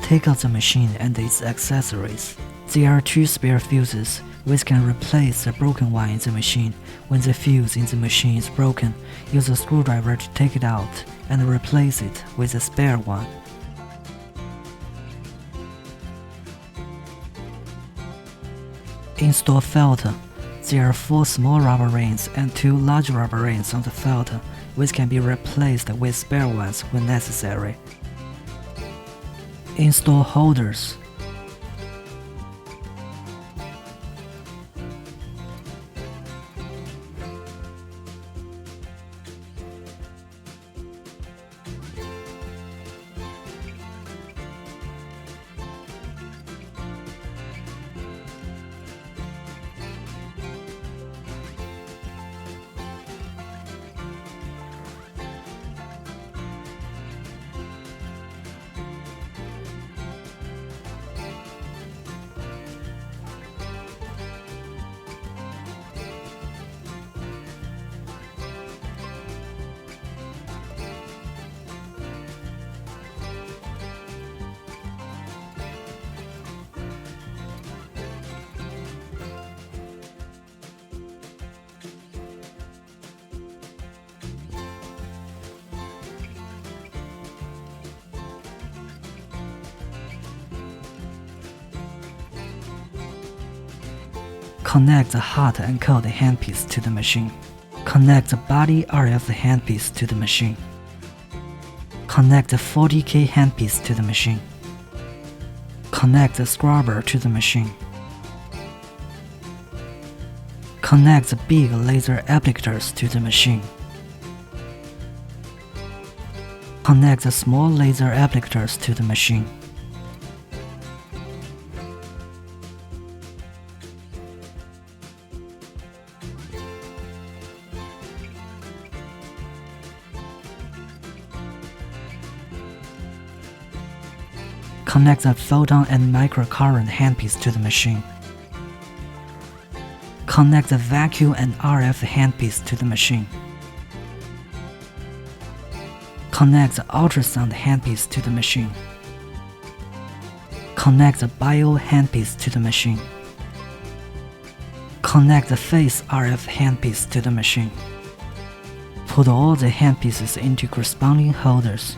Take out the machine and its accessories. There are 2 spare fuses, which can replace the broken one in the machine. When the fuse in the machine is broken, use a screwdriver to take it out and replace it with a spare one. Install filter. There are 4 small rubber rings and 2 large rubber rings on the filter, which can be replaced with spare ones when necessary. Install holders. Connect the hot and cold handpiece to the machine. Connect the body RF handpiece to the machine. Connect the 40K handpiece to the machine. Connect the scrubber to the machine. Connect the big laser applicators to the machine. Connect the small laser applicators to the machine. Connect the photon and microcurrent handpiece to the machine. Connect the vacuum and RF handpiece to the machine. Connect the ultrasound handpiece to the machine. Connect the bio handpiece to the machine. Connect the phase RF handpiece to the machine. Put all the handpieces into corresponding holders.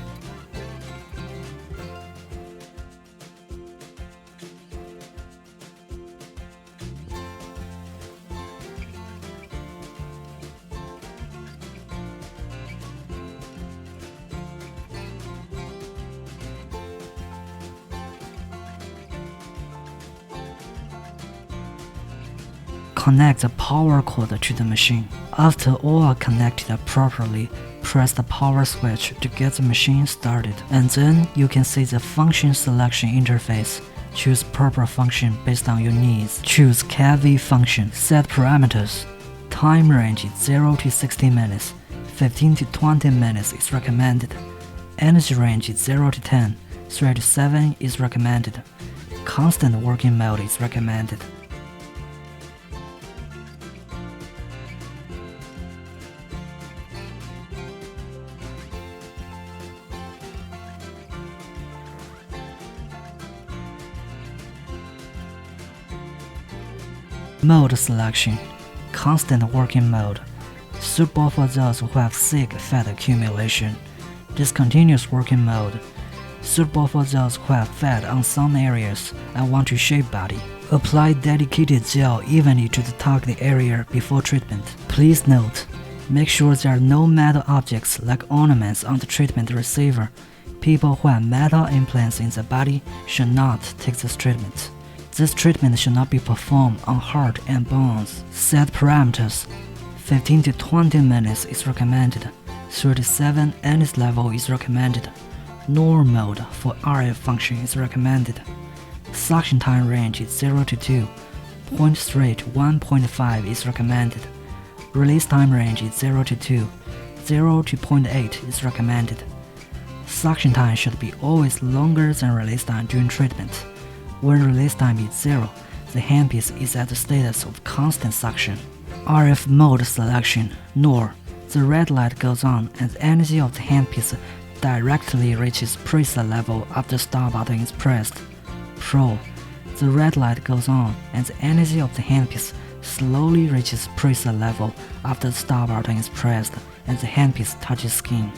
Connect the power cord to the machine. After all are connected properly, press the power switch to get the machine started, and then you can see the function selection interface. Choose proper function based on your needs. Choose Cavi function. Set parameters. Time range is 0 to 60 minutes. 15 to 20 minutes is recommended. Energy range is 0 to 10. 3 to 7 is recommended. Constant working mode is recommended. Mode selection. Constant working mode. Suitable for those who have sick fat accumulation. Discontinuous working mode. Suitable for those who have fat on some areas and want to shape body. Apply dedicated gel evenly to the target area before treatment. Please note, make sure there are no metal objects like ornaments on the treatment receiver. People who have metal implants in their body should not take this treatment. This treatment should not be performed on heart and bones. Set parameters. 15 to 20 minutes is recommended. 37 energy level is recommended. Normal mode for RF function is recommended. Suction time range is 0 to 2. 0.3 to 1.5 is recommended. Release time range is 0 to 2. 0 to 0.8 is recommended. Suction time should be always longer than release time during treatment. When release time is 0, the handpiece is at the status of constant suction. RF mode selection, NOR. The red light goes on and the energy of the handpiece directly reaches preset level after start button is pressed. Pro. The red light goes on and the energy of the handpiece slowly reaches preset level after the start button is pressed and the handpiece touches skin.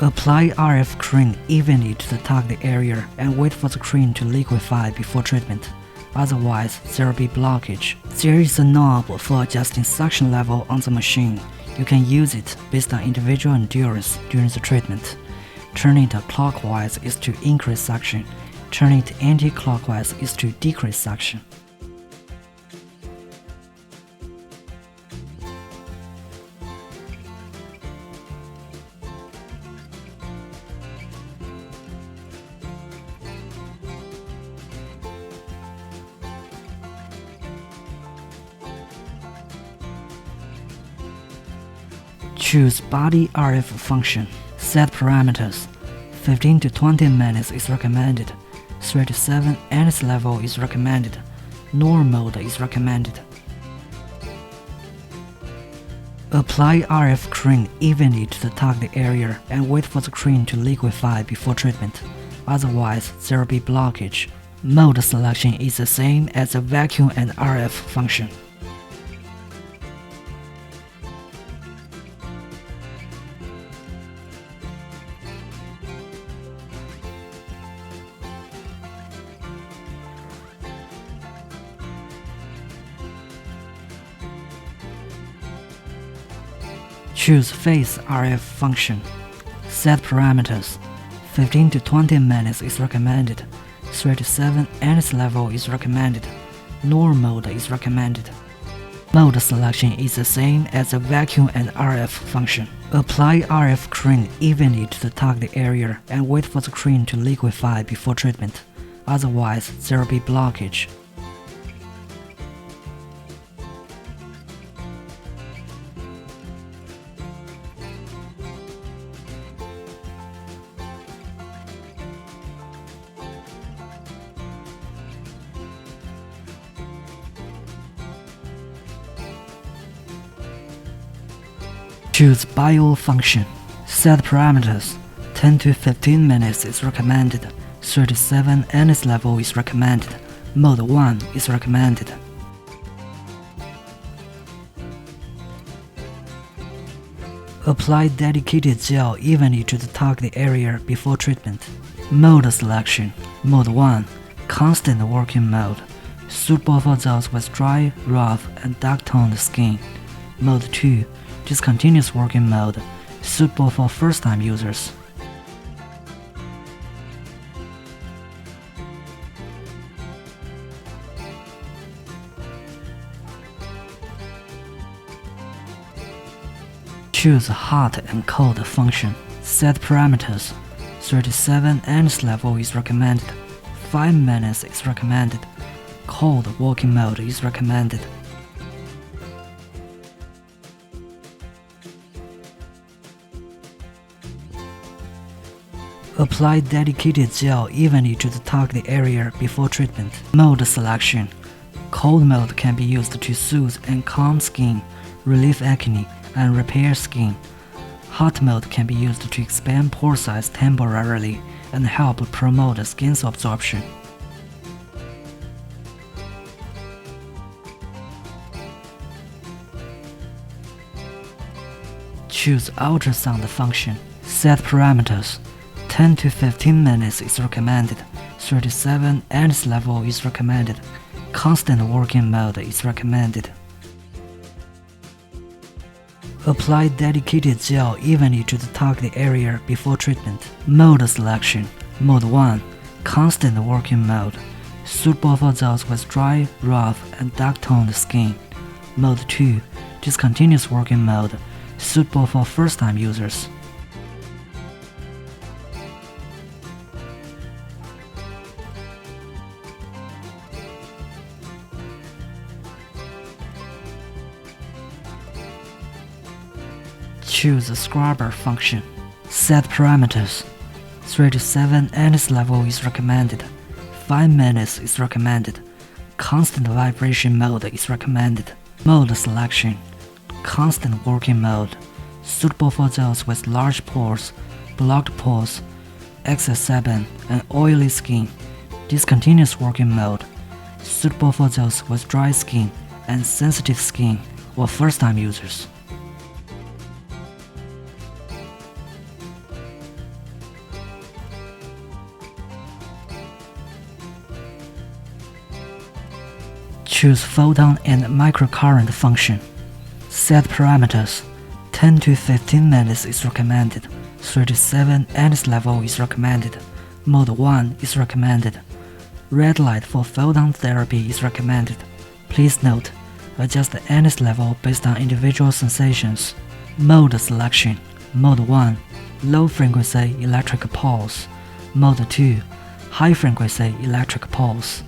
Apply RF cream evenly to the target area and wait for the cream to liquefy before treatment. Otherwise, there will be blockage. There is a knob for adjusting suction level on the machine. You can use it based on individual endurance during the treatment. Turning it clockwise is to increase suction. Turning it anti-clockwise is to decrease suction. Choose body RF function. Set parameters. 15 to 20 minutes is recommended. 3 to 7 energy level is recommended. Normal mode is recommended. Apply RF cream evenly to the target area and wait for the cream to liquefy before treatment. Otherwise, there will be blockage. Mode selection is the same as the vacuum and RF function. Choose phase RF function. Set parameters. 15 to 20 minutes is recommended. 3 to 7 energy level is recommended. Normal mode is recommended. Mode selection is the same as the vacuum and RF function. Apply RF cream evenly to the target area and wait for the cream to liquefy before treatment. Otherwise, there will be blockage. Choose bio function. Set parameters. 10 to 15 minutes is recommended. 3 to 7 energy level is recommended. Mode 1 is recommended. Apply dedicated gel evenly to the target area before treatment. Mode selection. Mode 1. Constant working mode. Suitable for those with dry, rough, and dark-toned skin. Mode 2. Discontinuous working mode, suitable for first-time users. Choose hot and cold function. Set parameters. 3 to 7 energy level is recommended. 5 minutes is recommended. Cold working mode is recommended. Apply dedicated gel evenly to the target area before treatment. Mode selection. Cold mode can be used to soothe and calm skin, relieve acne, and repair skin. Hot mode can be used to expand pore size temporarily and help promote skin absorption. Choose ultrasound function. Set parameters. 10 to 15 minutes is recommended. 3 to 7 energy level is recommended. Constant working mode is recommended. Apply dedicated gel evenly to the target area before treatment. Mode selection. Mode 1. Constant working mode. Suitable for those with dry, rough, and dark-toned skin. Mode 2. Discontinuous working mode. Suitable for first-time users. Choose the scrubber function. Set parameters. 3 to 7 energy level is recommended. 5 minutes is recommended. Constant vibration mode is recommended. Mode selection. Constant working mode. suitable for those with large pores, blocked pores, excess sebum, and oily skin. Discontinuous working mode, suitable for those with dry skin and sensitive skin or first-time users. Choose photon and microcurrent function. Set parameters. 10 to 15 minutes is recommended. 3 to 7 NS level is recommended. Mode 1 is recommended. Red light for photon therapy is recommended. Please note, adjust the NS level based on individual sensations. Mode selection. Mode 1, low frequency electric pulse. Mode 2, high frequency electric pulse.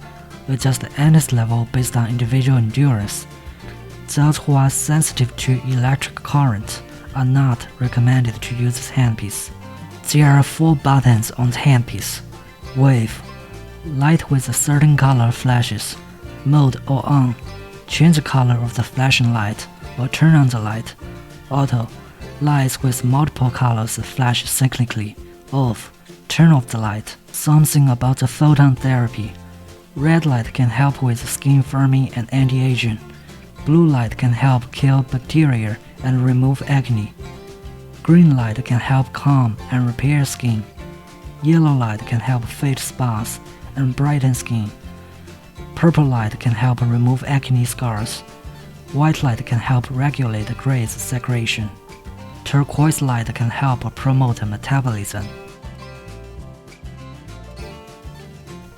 Adjust the NS level based on individual endurance. Those who are sensitive to electric current are not recommended to use this handpiece. There are 4 buttons on the handpiece. Wave, light with a certain color flashes. Mode or on, change the color of the flashing light or turn on the light. Auto, lights with multiple colors flash cyclically. Off, turn off the light. Something about the photon therapy. Red light can help with skin firming and anti-aging. Blue light can help kill bacteria and remove acne. Green light can help calm and repair skin. Yellow light can help fade spots and brighten skin. Purple light can help remove acne scars. White light can help regulate graze secretion. Turquoise light can help promote metabolism.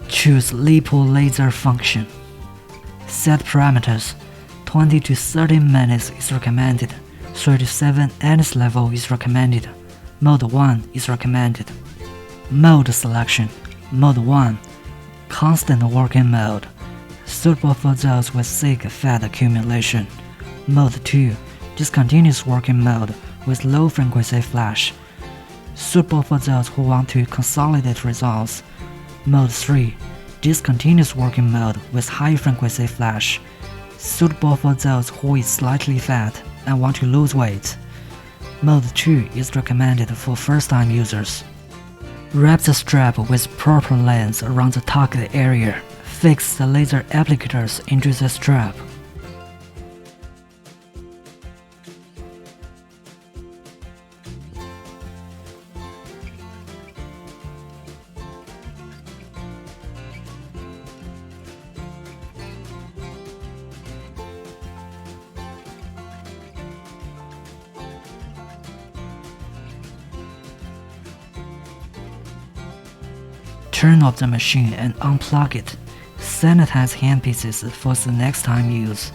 Choose lipo laser function. Set parameters. 20 to 30 minutes is recommended. 3 to 7 NS level is recommended. Mode 1 is recommended. Mode selection. Mode 1, constant working mode, suitable for those with thick fat accumulation. Mode 2, discontinuous working mode with low frequency flash, suitable for those who want to consolidate results. Mode 3, discontinuous working mode with high frequency flash, suitable for those who is slightly fat and want to lose weight. Mode 2 is recommended for first-time users. Wrap the strap with proper length around the target area. Fix the laser applicators into the strap. Turn off the machine and unplug it. Sanitize handpieces for the next time use.